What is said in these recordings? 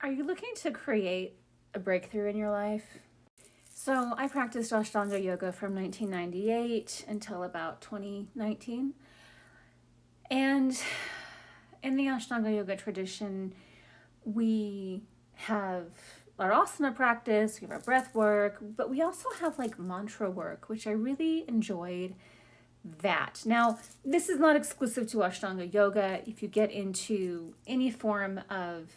Are you looking to create a breakthrough in your life? So I practiced Ashtanga yoga from 1998 until about 2019. And in the Ashtanga yoga tradition, we have our asana practice, we have our breath work, but we also have like mantra work, which I really enjoyed that. Now, this is not exclusive to Ashtanga yoga. If you get into any form of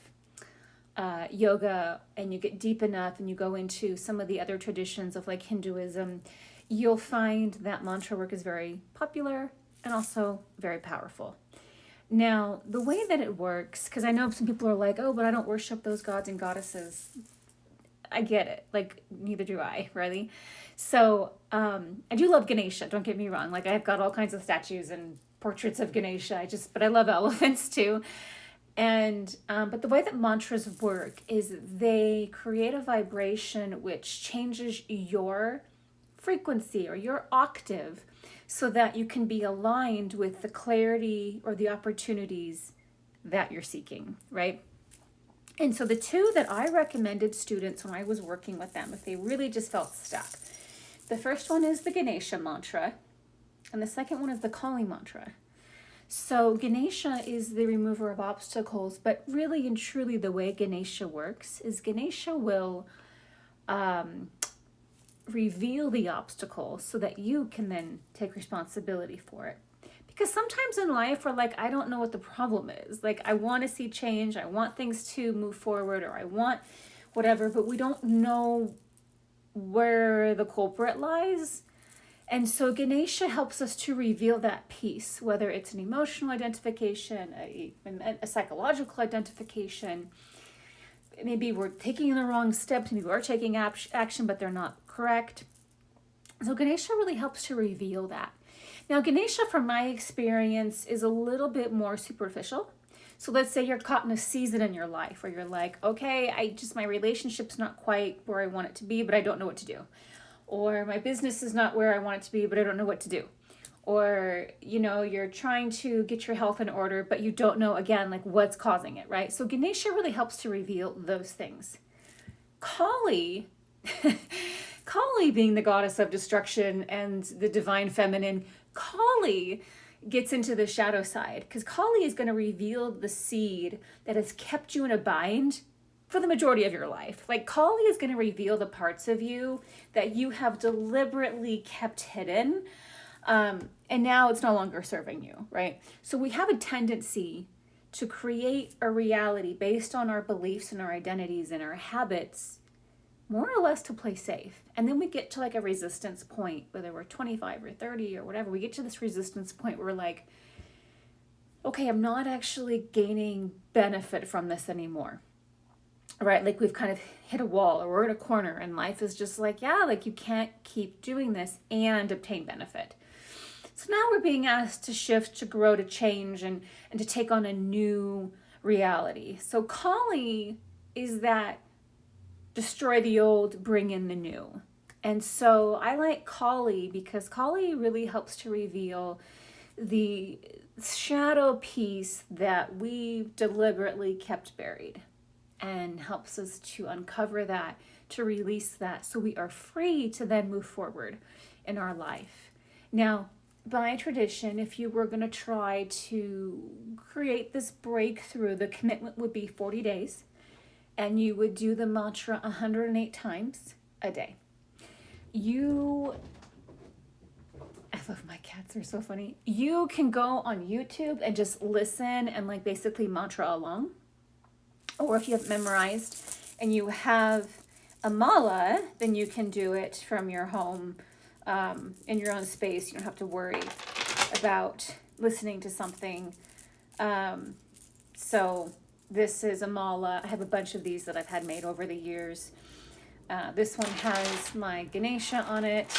yoga and you get deep enough and you go into some of the other traditions of like Hinduism, you'll find that mantra work is very popular and also very powerful. Now, the way that it works, because I know some people are like, oh, but I don't worship those gods and goddesses. I get it. Like, neither do I, really. So, I do love Ganesha, don't get me wrong. Like, I've got all kinds of statues and portraits of Ganesha. But I love elephants too. And but the way that mantras work is they create a vibration which changes your frequency or your octave so that you can be aligned with the clarity or the opportunities that you're seeking, right? And so the two that I recommended students when I was working with them, if they really just felt stuck, the first one is the Ganesha mantra, and the second one is the Kali mantra. So Ganesha is the remover of obstacles, but really and truly the way Ganesha works is Ganesha will reveal the obstacle so that you can then take responsibility for it. Because sometimes in life we're like, I don't know what the problem is. Like, I want to see change, I want things to move forward, or I want whatever, but we don't know where the culprit lies. And so Ganesha helps us to reveal that piece, whether it's an emotional identification, a psychological identification. Maybe we're taking the wrong steps, maybe we're taking action, but they're not correct. So Ganesha really helps to reveal that. Now, Ganesha, from my experience, is a little bit more superficial. So let's say you're caught in a season in your life where you're like, okay, my relationship's not quite where I want it to be, but I don't know what to do. Or my business is not where I want it to be, but I don't know what to do. Or, you're trying to get your health in order, but you don't know, again, like what's causing it, right? So Ganesha really helps to reveal those things. Kali, Kali being the goddess of destruction and the divine feminine, Kali gets into the shadow side because Kali is going to reveal the seed that has kept you in a bind for the majority of your life. Like, Kali is going to reveal the parts of you that you have deliberately kept hidden, and now it's no longer serving you, right? So we have a tendency to create a reality based on our beliefs and our identities and our habits, more or less to play safe. And then we get to like a resistance point, whether we're 25 or 30 or whatever, we get to this resistance point where we're like, okay, I'm not actually gaining benefit from this anymore. Right? Like, we've kind of hit a wall or we're in a corner and life is just like, yeah, like you can't keep doing this and obtain benefit. So now we're being asked to shift, to grow, to change, and to take on a new reality. So Kali is that destroy the old, bring in the new. And so I like Kali because Kali really helps to reveal the shadow piece that we deliberately kept buried, and helps us to uncover that, to release that, so we are free to then move forward in our life. Now, by tradition, if you were going to try to create this breakthrough, the commitment would be 40 days, and you would do the mantra 108 times a day. I love my cats, they're so funny. You can go on YouTube and just listen and like basically mantra along. Or if you have memorized and you have a mala, then you can do it from your home in your own space. You don't have to worry about listening to something. So this is a mala. I have a bunch of these that I've had made over the years. This one has my Ganesha on it.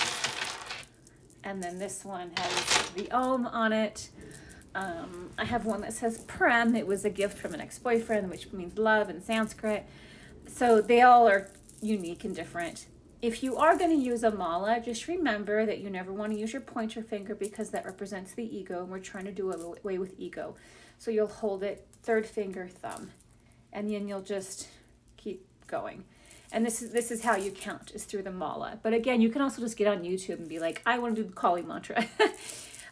And then this one has the Om on it. I have one that says Prem. It was a gift from an ex-boyfriend, which means love in Sanskrit. So they all are unique and different. If you are going to use a mala, just remember that you never want to use your pointer finger because that represents the ego, and we're trying to do away with ego. So you'll hold it, third finger, thumb, and then you'll just keep going. And this is how you count, is through the mala. But again, you can also just get on YouTube and be like, I want to do the Kali mantra.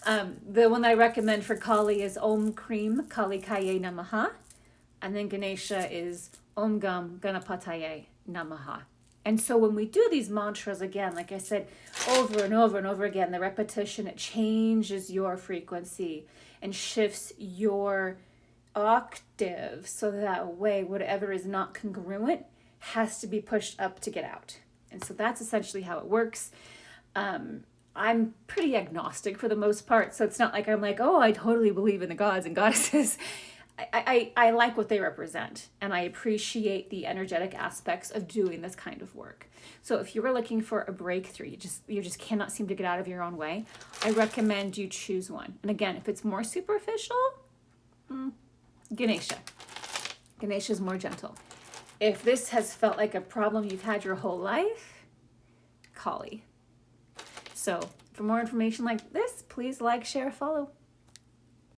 The one I recommend for Kali is Om Krim Kali Kaye Namaha. And then Ganesha is Om Gam Ganapataye Namaha. And so when we do these mantras, again, like I said, over and over and over again, the repetition, it changes your frequency and shifts your octave, so that way whatever is not congruent has to be pushed up to get out. And so that's essentially how it works. I'm pretty agnostic for the most part, so it's not like I'm like, oh, I totally believe in the gods and goddesses. I like what they represent, and I appreciate the energetic aspects of doing this kind of work. So if you were looking for a breakthrough, you just cannot seem to get out of your own way, I recommend you choose one. And again, if it's more superficial, Ganesha. Ganesha is more gentle. If this has felt like a problem you've had your whole life, Kali. So for more information like this, please like, share, follow.